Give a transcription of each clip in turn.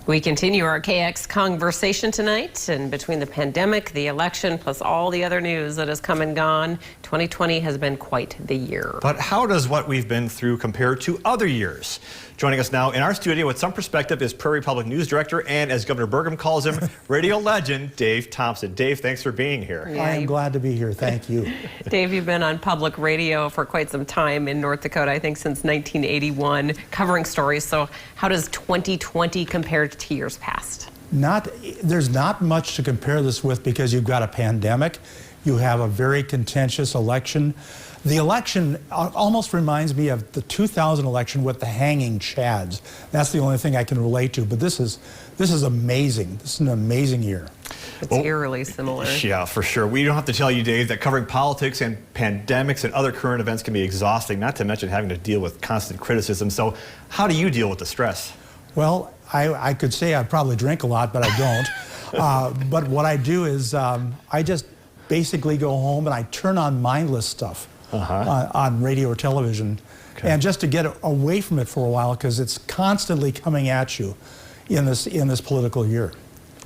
We continue our KX conversation tonight, and between the pandemic, the election, plus all the other news that has come and gone, 2020 has been quite the year. But how does what we've been through compare to other years? Joining us now in our studio with some perspective is Prairie Public News Director and, as Governor Burgum calls him, radio legend Dave Thompson. Dave, thanks for being here. Yeah, I am glad to be here. Thank you. Dave, you've been on public radio for quite some time in North Dakota, I think since 1981, covering stories. So how does 2020 compare to years past? There's not much to compare this with because you've got a pandemic. You have a very contentious election. The election almost reminds me of the 2000 election with the hanging chads. That's the only thing I can relate to, but this is amazing. This is an amazing year. It's eerily similar. Yeah, for sure. We don't have to tell you, Dave, that covering politics and pandemics and other current events can be exhausting, not to mention having to deal with constant criticism. So how do you deal with the stress? Well, I could say I probably drink a lot, but I don't. But what I do is I just basically go home and I turn on mindless stuff on radio or television, and just to get away from it for a while because it's constantly coming at you in this political year.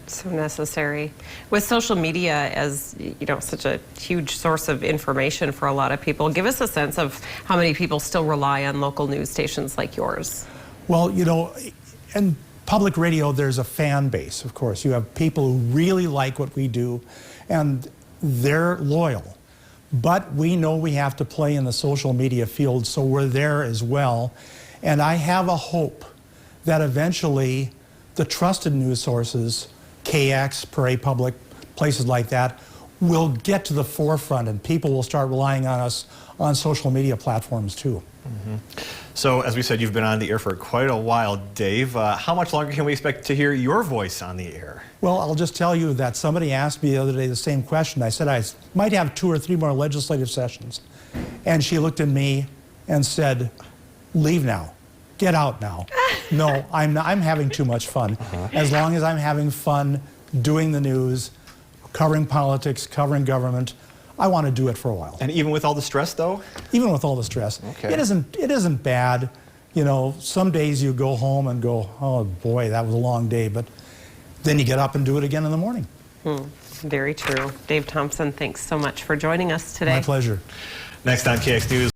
So necessary. With social media as, you know, such a huge source of information for a lot of people, give us a sense of how many people still rely on local news stations like yours. Well, you know, in public radio, there's a fan base, of course. You have people who really like what we do, and they're loyal. But we know we have to play in the social media field, so we're there as well. And I have a hope that eventually the trusted news sources, KX, Prairie Public, places like that, will get to the forefront and people will start relying on us on social media platforms too. So, as we said, you've been on the air for quite a while, Dave. How much longer can we expect to hear your voice on the air? Well, I'll just tell you that somebody asked me the other day the same question. I said I might have 2 or 3 more legislative sessions. And she looked at me and said, leave now. Get out now. No, I'm having too much fun. As long as I'm having fun doing the news, covering politics, covering government, I want to do it for a while. And even with all the stress, though? Even with all the stress. Okay. It isn't bad. You know, some days you go home and go, oh boy, that was a long day, but then you get up and do it again in the morning. Very true. Dave Thompson, thanks so much for joining us today. My pleasure. Next on KX News.